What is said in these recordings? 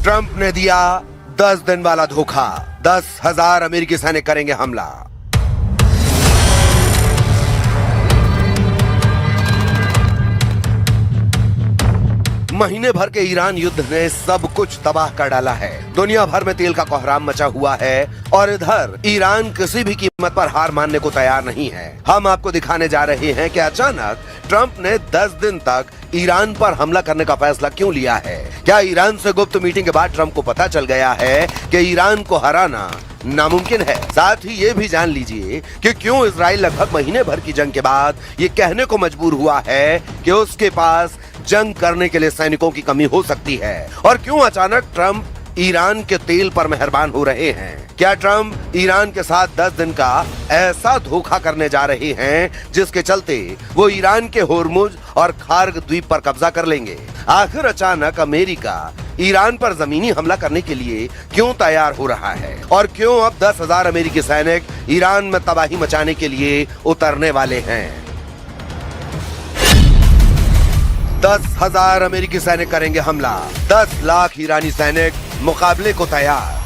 Trump ने दिया 10 दिन वाला धोखा। 10,000 अमेरिकी सैनिक करेंगे हमला। महीने भर के ईरान युद्ध ने सब कुछ तबाह कर डाला है। दुनिया भर में तेल का कोहराम मचा हुआ है और इधर ईरान किसी भी कीमत पर हार मानने को तैयार नहीं है। हम आपको दिखाने जा रहे हैं कि अचानक ट्रंप ने 10 दिन तक ईरान पर हमला करने का फैसला क्यों लिया है। क्या ईरान से गुप्त मीटिंग के बाद ट्रंप को पता चल गया है कि ईरान को हराना नामुमकिन है। साथ ही ये भी जान लीजिए कि क्यों इजराइल लगभग महीने भर की जंग के बाद ये कहने को मजबूर हुआ है कि उसके पास जंग करने के लिए सैनिकों की कमी हो सकती है, और क्यों अचानक ट्रंप ईरान के तेल पर मेहरबान हो रहे हैं। क्या ट्रंप ईरान के साथ 10 दिन का ऐसा धोखा करने जा रहे हैं जिसके चलते वो ईरान के होर्मुज और खार्ग द्वीप पर कब्जा कर लेंगे। आखिर अचानक अमेरिका ईरान पर जमीनी हमला करने के लिए क्यों तैयार हो रहा है, और क्यों अब 10,000 अमेरिकी सैनिक ईरान में तबाही मचाने के लिए उतरने वाले हैं। 10,000 अमेरिकी सैनिक करेंगे हमला। 10 लाख ईरानी सैनिक मुकाबले को तैयार।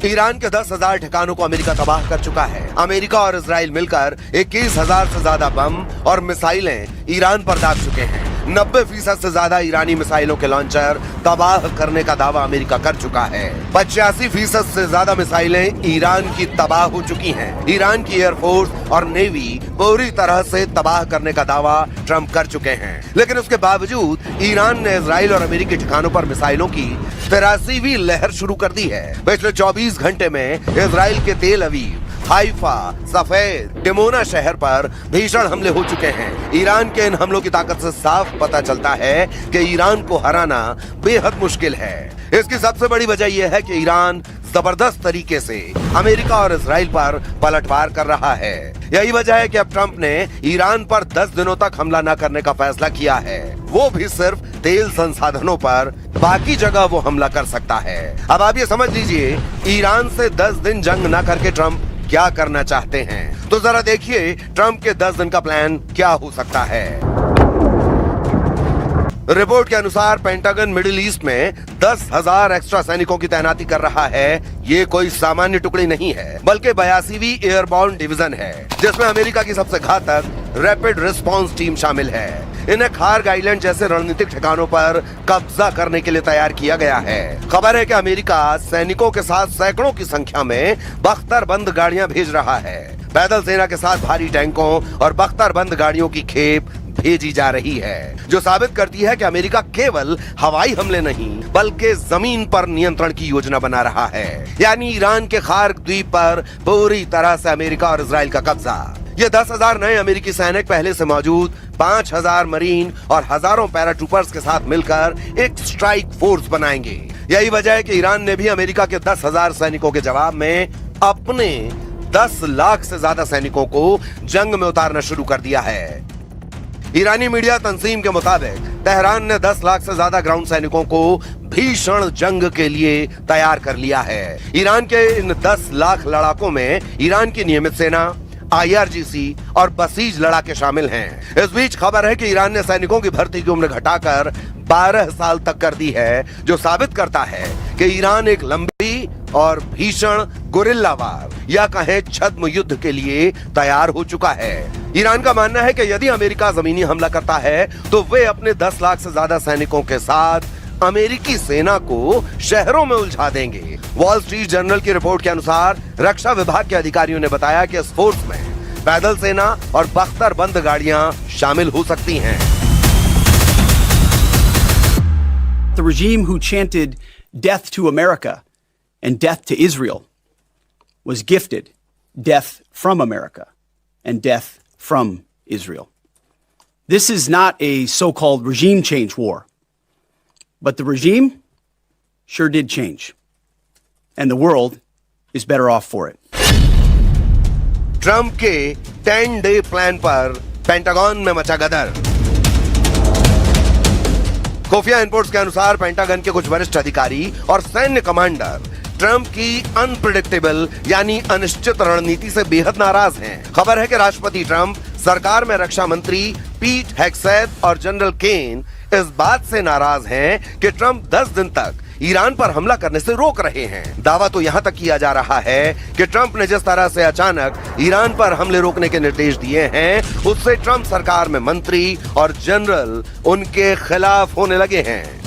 ईरान के 10,000 ठिकानों को अमेरिका तबाह कर चुका है। अमेरिका और इजराइल मिलकर 21,000 से ज्यादा बम और मिसाइलें ईरान पर दाग चुके हैं। 90% से ज्यादा ईरानी मिसाइलों के लॉन्चर तबाह करने का दावा अमेरिका कर चुका है। 85% से ज्यादा मिसाइलें ईरान की तबाह हो चुकी हैं। ईरान की एयरफोर्स और नेवी पूरी तरह से तबाह करने का दावा ट्रंप कर चुके हैं। लेकिन उसके बावजूद ईरान ने इजराइल और अमेरिकी ठिकानों पर मिसाइलों की 83वीं लहर शुरू कर दी है। पिछले 24 घंटे में इजराइल के तेल अवीव, हाइफा, सफेद, डिमोना शहर पर भीषण हमले हो चुके हैं। ईरान के इन हमलों की ताकत से साफ पता चलता है कि ईरान को हराना बेहद मुश्किल है। इसकी सबसे बड़ी वजह यह है कि ईरान जबरदस्त तरीके से अमेरिका और इजराइल पर पलटवार कर रहा है। यही वजह है कि अब ट्रंप ने ईरान पर 10 दिनों तक हमला न करने का फैसला किया है, वो भी सिर्फ तेल संसाधनों पर। बाकी जगह वो हमला कर सकता है। अब आप ये समझ लीजिए, ईरान से 10 दिन जंग न करके ट्रंप क्या करना चाहते हैं। तो जरा देखिए ट्रंप के 10 दिन का प्लान क्या हो सकता है। रिपोर्ट के अनुसार पेंटागन मिडिल ईस्ट में 10,000 एक्स्ट्रा सैनिकों की तैनाती कर रहा है। ये कोई सामान्य टुकड़ी नहीं है, बल्कि 82वीं एयरबॉर्न डिवीजन है, जिसमें अमेरिका की सबसे घातक रैपिड रिस्पांस टीम शामिल है। इन्हें खार्ग आइलैंड जैसे रणनीतिक ठिकानों पर कब्जा करने के लिए तैयार किया गया है। खबर है कि अमेरिका सैनिकों के साथ सैकड़ों की संख्या में बख्तरबंद गाड़ियां भेज रहा है। पैदल सेना के साथ भारी टैंकों और बख्तरबंद गाड़ियों की खेप भेजी जा रही है, जो साबित करती है कि अमेरिका केवल हवाई हमले नहीं बल्कि जमीन पर नियंत्रण की योजना बना रहा है। यानी ईरान के खार्ग द्वीप पर पूरी तरह से अमेरिका और इजराइल का कब्जा। ये 10,000 नए अमेरिकी सैनिक पहले से मौजूद 5,000 मरीन और हजारों पैराट्रूपर्स के साथ मिलकर एक स्ट्राइक फोर्स बनाएंगे। यही वजह है कि ईरान ने भी अमेरिका के 10,000 सैनिकों के जवाब में अपने 10 लाख से ज्यादा सैनिकों को जंग में उतारना शुरू कर दिया है। ईरानी मीडिया तंजीम के मुताबिक तेहरान ने 10 लाख से ज्यादा ग्राउंड सैनिकों को भीषण जंग के लिए तैयार कर लिया है। ईरान के इन 10 लाख लड़ाकों में ईरान की नियमित सेना, IRGC और बसीज लड़ाके शामिल हैं। इस बीच खबर है कि ईरान ने सैनिकों की भर्ती की उम्र घटाकर 12 साल तक कर दी है, जो साबित करता है कि ईरान एक लंबी और भीषण गुरिल्लावार या कहें छद्म युद्ध के लिए तैयार हो चुका है। ईरान का मानना है कि यदि अमेरिका जमीनी हमला करता है तो वे अपने 10 लाख से ज्यादा सैनिकों के साथ अमेरिकी सेना को शहरों में उलझा देंगे। वॉल स्ट्रीट जर्नल की रिपोर्ट के अनुसार रक्षा विभाग के अधिकारियों ने बताया कि इस फोर्स में पैदल सेना और बख्तरबंद गाड़ियां शामिल हो सकती हैं। The regime who chanted death to America and death to Israel was gifted death from America and death from Israel. This is not a so-called regime change war, but the regime sure did change, and the world is better off for it. Trump के 10-day plan पर pentagon में मचा गदर। खुफिया inputs के अनुसार pentagon के कुछ वरिष्ठ अधिकारी और सैन्य कमांडर ट्रंप की अनप्रिडिक्टेबल यानी अनिश्चित रणनीति से बेहद नाराज हैं। खबर है कि राष्ट्रपति ट्रंप सरकार में रक्षा मंत्री पीट हेग्सेथ और जनरल केन इस बात से नाराज हैं कि ट्रंप 10 दिन तक ईरान पर हमला करने से रोक रहे हैं। दावा तो यहां तक किया जा रहा है कि ट्रंप ने जिस तरह से अचानक ईरान पर हमले रोकने के निर्देश दिए हैं, उससे ट्रंप सरकार में मंत्री और जनरल उनके खिलाफ होने लगे हैं।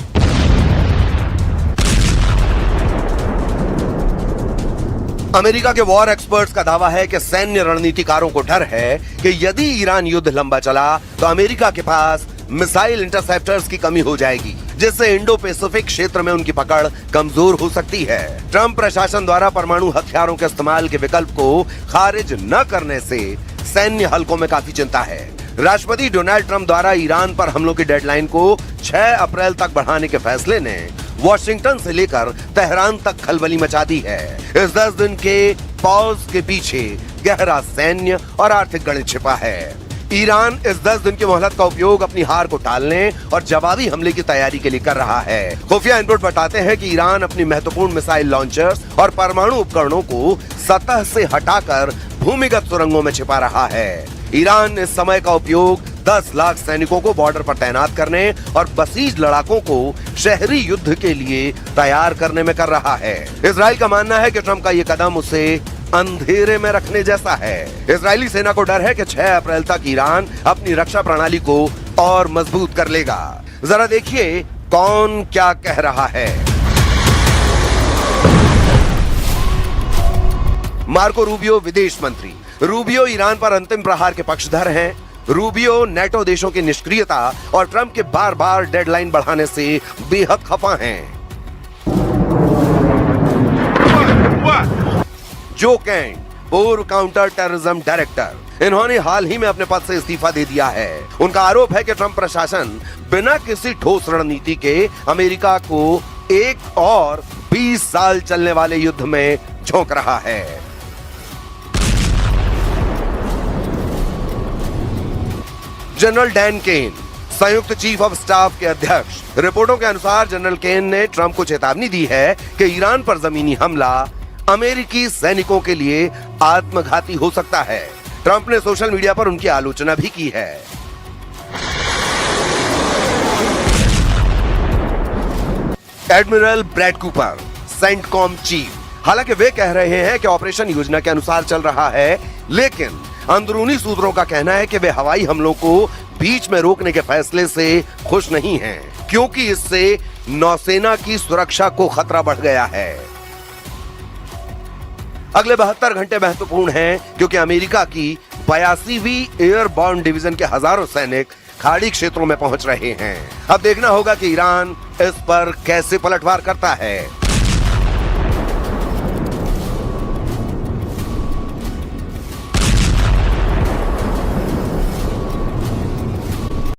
अमेरिका के वॉर एक्सपर्ट्स का दावा है कि सैन्य रणनीतिकारों को डर है कि यदि ईरान युद्ध लंबा चला तो अमेरिका के पास मिसाइल इंटरसेप्टर्स की कमी हो जाएगी, जिससे इंडो पैसिफिक क्षेत्र में उनकी पकड़ कमजोर हो सकती है। ट्रंप प्रशासन द्वारा परमाणु हथियारों के इस्तेमाल के विकल्प को खारिज न करने से सैन्य हलकों में काफी चिंता है। राष्ट्रपति डोनाल्ड ट्रंप द्वारा ईरान पर हमलों की डेडलाइन को 6 अप्रैल तक बढ़ाने के फैसले ने वॉशिंगटन से लेकर तेहरान तक खलबली मचा दी है। इस 10 दिन के पॉज के पीछे गहरा सैन्य और आर्थिक गणित छिपा है। ईरान इस 10 दिन की मोहलत का उपयोग अपनी हार को टालने और जवाबी हमले की तैयारी के लिए कर रहा है। खुफिया इनपुट बताते हैं कि ईरान अपनी महत्वपूर्ण मिसाइल लॉन्चर्स और परमाणु उपकरणों को सतह से हटाकर भूमिगत सुरंगों में छिपा रहा है। ईरान इस समय का उपयोग 10 लाख सैनिकों को बॉर्डर पर तैनात करने और बसीज लड़ाकों को शहरी युद्ध के लिए तैयार करने में कर रहा है। इजराइल का मानना है कि ट्रंप का ये कदम उसे अंधेरे में रखने जैसा है। इजरायली सेना को डर है कि 6 अप्रैल तक ईरान अपनी रक्षा प्रणाली को और मजबूत कर लेगा। जरा देखिए कौन क्या कह रहा है। मार्को रूबियो विदेश मंत्री। रूबियो ईरान पर अंतिम प्रहार के पक्षधर हैं। रूबियो नेटो देशों की निष्क्रियता और ट्रंप के बार बार डेडलाइन बढ़ाने से बेहद खफा हैं। जो कैंट, पूर्व काउंटर टेररिज्म डायरेक्टर, इन्होंने हाल ही में अपने पद से इस्तीफा दे दिया है। उनका आरोप है कि ट्रंप प्रशासन बिना किसी ठोस रणनीति के अमेरिका को एक और 20 साल चलने वाले युद्ध में झोंक रहा है। जनरल डैन केन, संयुक्त चीफ ऑफ स्टाफ के अध्यक्ष। रिपोर्टों के अनुसार जनरल केन ने ट्रंप को चेतावनी दी है कि ईरान पर जमीनी हमला अमेरिकी सैनिकों के लिए आत्मघाती हो सकता है। ट्रंप ने सोशल मीडिया पर उनकी आलोचना भी की है। Admiral Brad Cooper, CENTCOM chief. हालांकि वे कह रहे हैं कि ऑपरेशन योजना के अनुसार चल रहा है, लेकिन अंदरूनी सूत्रों का कहना है कि वे हवाई हमलों को बीच में रोकने के फैसले से खुश नहीं हैं, क्योंकि इससे नौसेना की सुरक्षा को खतरा बढ़ गया है। अगले 72 घंटे महत्वपूर्ण हैं, क्योंकि अमेरिका की 82वीं एयरबॉर्न डिवीजन के हजारों सैनिक खाड़ी क्षेत्रों में पहुंच रहे हैं। अब देखना होगा कि ईरान इस पर कैसे पलटवार करता है।